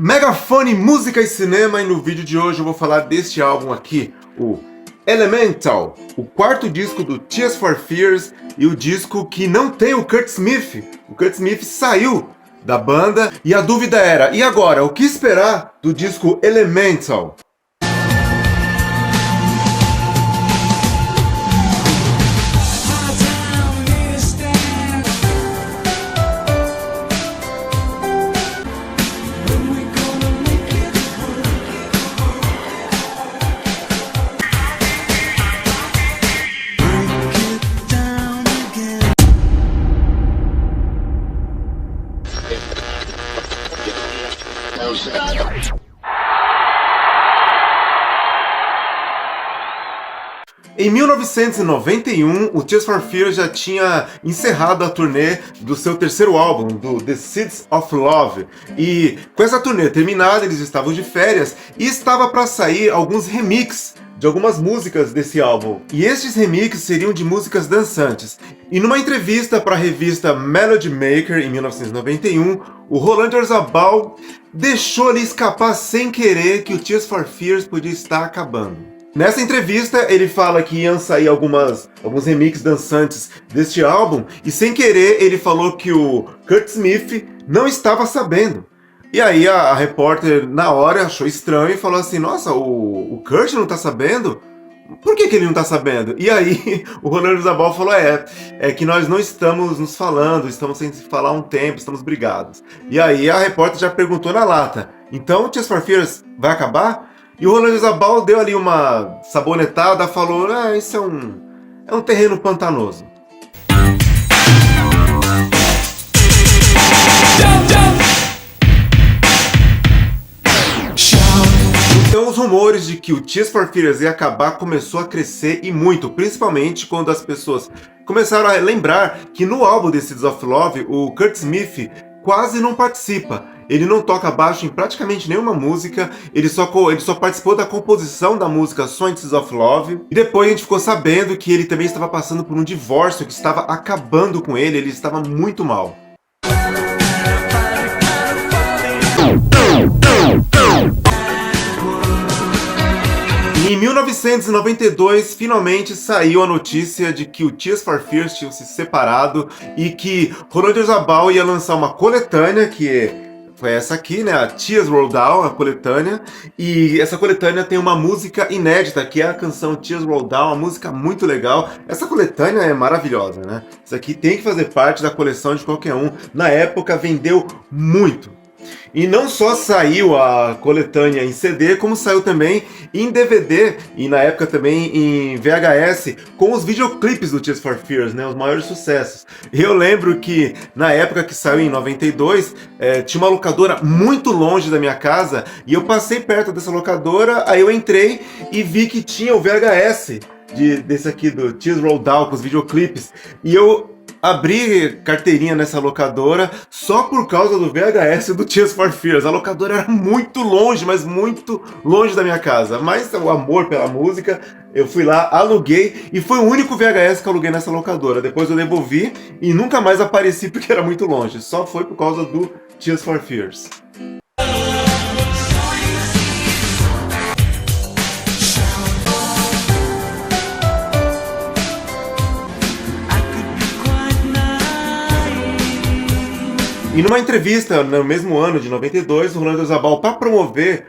Megafone, música e cinema, e no vídeo de hoje eu vou falar deste álbum aqui, o Elemental, o quarto disco do Tears for Fears e o disco que não tem o Kurt Smith. O Kurt Smith saiu da banda e a dúvida era, e agora, o que esperar do disco Elemental? Em 1991, o Tears for Fears já tinha encerrado a turnê do seu terceiro álbum, do The Seeds of Love. E com essa turnê terminada, eles estavam de férias e estava para sair alguns remixes de algumas músicas desse álbum. E estes remixes seriam de músicas dançantes. E numa entrevista para a revista Melody Maker, em 1991, o Roland Orzabal deixou ali escapar sem querer que o Tears for Fears podia estar acabando. Nessa entrevista, ele fala que iam sair alguns remixes dançantes deste álbum, e sem querer ele falou que o Kurt Smith não estava sabendo. E aí a repórter, na hora, achou estranho e falou assim, nossa, o Kurt não tá sabendo? Por que ele não tá sabendo? E aí o Roland Orzabal falou, é que nós não estamos nos falando, estamos sem se falar há um tempo, estamos brigados. E aí a repórter já perguntou na lata, então o Tears for Fears vai acabar? E o Roland Orzabal deu ali uma sabonetada, falou, isso é um terreno pantanoso. Então os rumores de que o Tears for Fears ia acabar começou a crescer e muito, principalmente quando as pessoas começaram a lembrar que no álbum The Seeds of Love, o Kurt Smith quase não participa. Ele não toca baixo em praticamente nenhuma música, ele só participou da composição da música Seeds of Love, e depois a gente ficou sabendo que ele também estava passando por um divórcio que estava acabando com ele estava muito mal. E em 1992, finalmente saiu a notícia de que o Tears for Fears tinham se separado e que Roland Orzabal ia lançar uma coletânea, que foi essa aqui, né, a Tears Roll Down, a coletânea, e essa coletânea tem uma música inédita, que é a canção Tears Roll Down, uma música muito legal. Essa coletânea é maravilhosa, né? Isso aqui tem que fazer parte da coleção de qualquer um. Na época vendeu muito. E não só saiu a coletânea em CD, como saiu também em DVD e na época também em VHS, com os videoclipes do Tears for Fears, né, os maiores sucessos. Eu lembro que na época que saiu em 92, tinha uma locadora muito longe da minha casa e eu passei perto dessa locadora, aí eu entrei e vi que tinha o VHS desse aqui do Tears Roll Down com os videoclipes, e eu abri carteirinha nessa locadora só por causa do VHS do Tears for Fears. A locadora era muito longe, mas muito longe da minha casa. Mas o amor pela música, eu fui lá, aluguei, e foi o único VHS que eu aluguei nessa locadora. Depois eu devolvi e nunca mais apareci porque era muito longe. Só foi por causa do Tears for Fears. E numa entrevista no mesmo ano de 92, o Roland Orzabal, para promover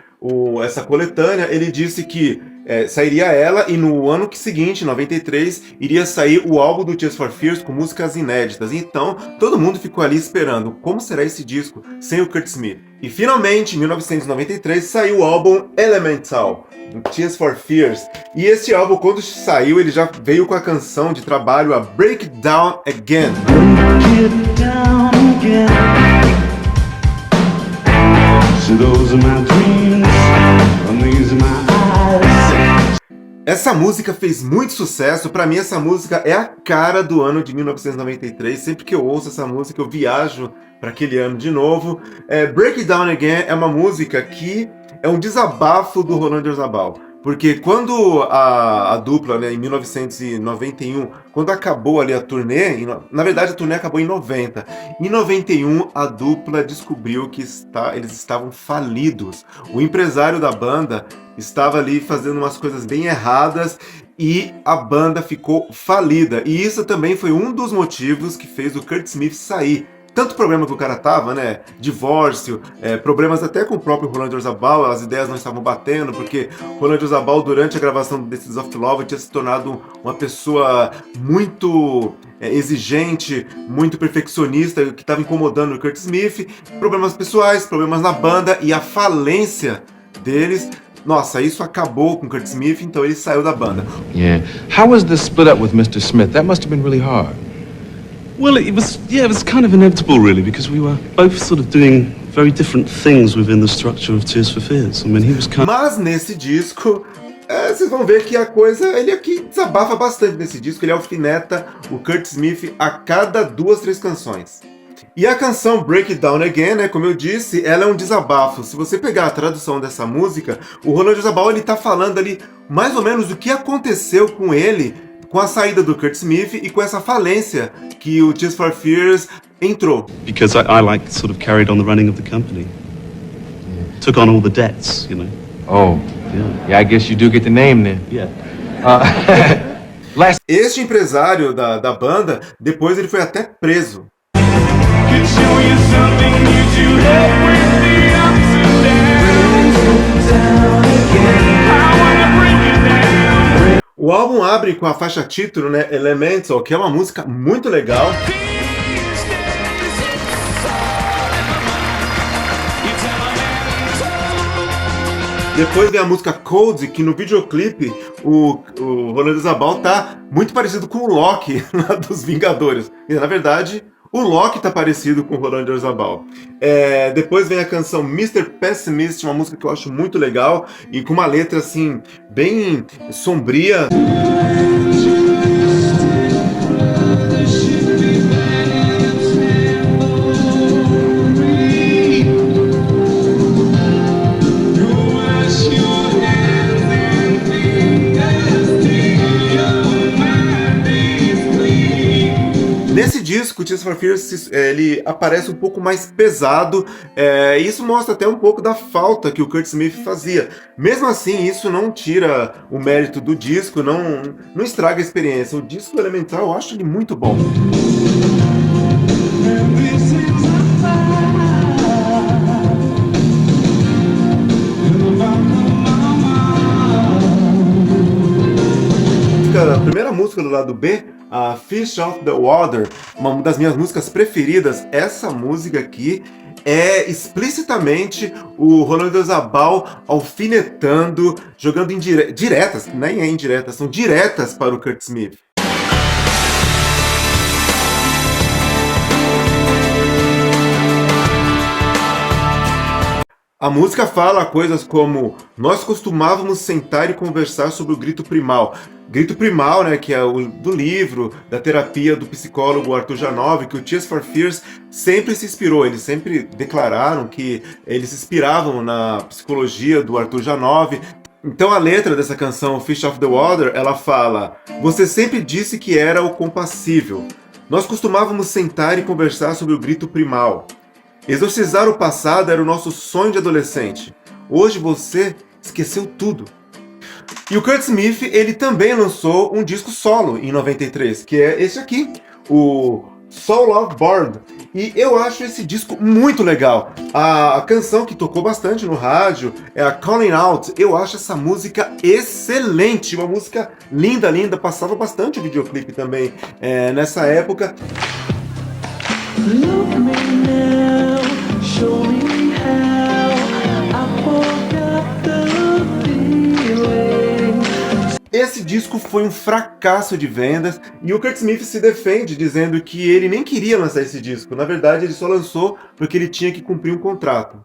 essa coletânea, ele disse que sairia ela e no ano seguinte, 93, iria sair o álbum do Tears for Fears com músicas inéditas. Então, todo mundo ficou ali esperando como será esse disco sem o Kurt Smith. E finalmente, em 1993, saiu o álbum Elemental, do Tears for Fears. E esse álbum, quando saiu, ele já veio com a canção de trabalho, a Break It Down Again. Break it down again. So those are my dreams, and these are my eyes. Essa música fez muito sucesso. Pra mim, essa música é a cara do ano de 1993. Sempre que eu ouço essa música, eu viajo para aquele ano de novo. Break It Down Again é uma música que é um desabafo do Roland Orzabal. Porque quando a dupla, né, em 1991, quando acabou ali a turnê, na verdade a turnê acabou em 90. Em 91, a dupla descobriu que eles estavam falidos. O empresário da banda estava ali fazendo umas coisas bem erradas e a banda ficou falida. E isso também foi um dos motivos que fez o Kurt Smith sair. Tanto problema que o cara tava, né? Divórcio, problemas até com o próprio Roland Orzabal, as ideias não estavam batendo, porque Roland Orzabal, durante a gravação do Decisions of Love, tinha se tornado uma pessoa muito exigente, muito perfeccionista, que estava incomodando o Kurt Smith, problemas pessoais, problemas na banda e a falência deles. Nossa, isso acabou com o Kurt Smith, então ele saiu da banda. Yeah. How was the split up with Mr. Smith? That must have been really hard. Well, it was kind of inevitable, really, because we were both sort of doing very different things within the structure of Tears for Fears. I mean, he was kind of... Mas nesse disco, vocês vão ver que a coisa, ele aqui desabafa bastante nesse disco, ele alfineta o Kurt Smith a cada 2, 3 canções. E a canção Break It Down Again, né, como eu disse, ela é um desabafo. Se você pegar a tradução dessa música, o Roland Orzabal, ele tá falando ali mais ou menos o que aconteceu com ele com a saída do Kurt Smith e com essa falência que o Tears for Fears entrou. Because I like sort of carried on the running of the company. Took on all the debts, you know. Oh, yeah, I guess you do get the name then. Yeah. Este empresário da banda, depois ele foi até preso. O álbum abre com a faixa título, né, Elemental, que é uma música muito legal. Depois vem a música Cold, que no videoclipe o Roland Orzabal tá muito parecido com o Loki lá dos Vingadores. E, na verdade, o Loki tá parecido com o Roland Orzabal. Depois vem a canção Mr. Pessimist, uma música que eu acho muito legal e com uma letra assim bem sombria. Nesse disco, Tears for Fears, ele aparece um pouco mais pesado, e isso mostra até um pouco da falta que o Kurt Smith fazia. Mesmo assim, isso não tira o mérito do disco, não estraga a experiência. O disco Elemental, eu acho ele muito bom. A primeira música do lado B, a Fish Out the Water, uma das minhas músicas preferidas. Essa música aqui é explicitamente o Roland Orzabal alfinetando, jogando diretas, nem é indiretas, são diretas para o Kurt Smith. A música fala coisas como: nós costumávamos sentar e conversar sobre o grito primal. Grito primal, né, que é do livro, da terapia do psicólogo Arthur Janov, que o Tears for Fears sempre se inspirou. Eles sempre declararam que eles se inspiravam na psicologia do Arthur Janov. Então a letra dessa canção, Fish of the Water, ela fala: você sempre disse que era o compassível. Nós costumávamos sentar e conversar sobre o grito primal. Exorcizar o passado era o nosso sonho de adolescente. Hoje você esqueceu tudo. E o Kurt Smith, ele também lançou um disco solo em 93, que é esse aqui, o Soul of Board. E eu acho esse disco muito legal. A canção que tocou bastante no rádio é a Calling Out. Eu acho essa música excelente, uma música linda, linda. Passava bastante o videoclipe também nessa época. Look me now, show me how I forgot the feeling. Esse disco foi um fracasso de vendas e o Kurt Smith se defende dizendo que ele nem queria lançar esse disco. Na verdade, ele só lançou porque ele tinha que cumprir um contrato.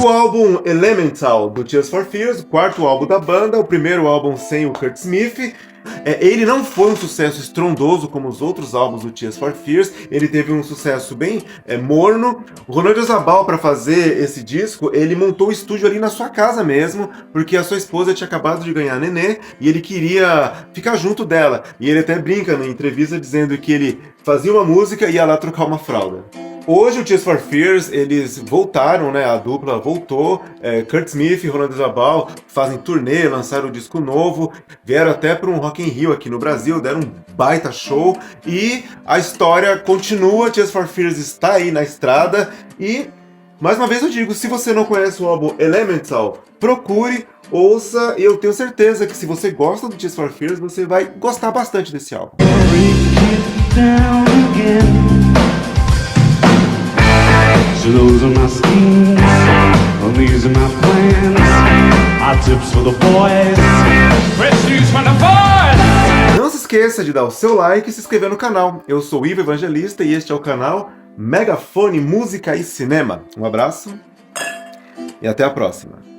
O álbum Elemental, do Tears for Fears, o quarto álbum da banda, o primeiro álbum sem o Kurt Smith. Ele não foi um sucesso estrondoso como os outros álbuns do Tears for Fears, ele teve um sucesso bem morno. O Ronald Orzabal, para fazer esse disco, ele montou o estúdio ali na sua casa mesmo, porque a sua esposa tinha acabado de ganhar nenê e ele queria ficar junto dela. E ele até brinca na entrevista dizendo que ele fazia uma música e ia lá trocar uma fralda. Hoje o Tears for Fears, eles voltaram, né? A dupla voltou. Kurt Smith e Ronald Orzabal fazem turnê, lançaram um disco novo, vieram até para um Rock in Rio aqui no Brasil, deram um baita show e a história continua. Tears for Fears está aí na estrada e, mais uma vez eu digo, se você não conhece o álbum Elemental, procure, ouça, e eu tenho certeza que se você gosta do Tears for Fears, você vai gostar bastante desse álbum. So those are my schemes, and these are my plans. My tips for the boys, fresh news from the boys. Não se esqueça de dar o seu like e se inscrever no canal. Eu sou o Ivo Evangelista e este é o canal Megafone Música e Cinema. Um abraço e até a próxima.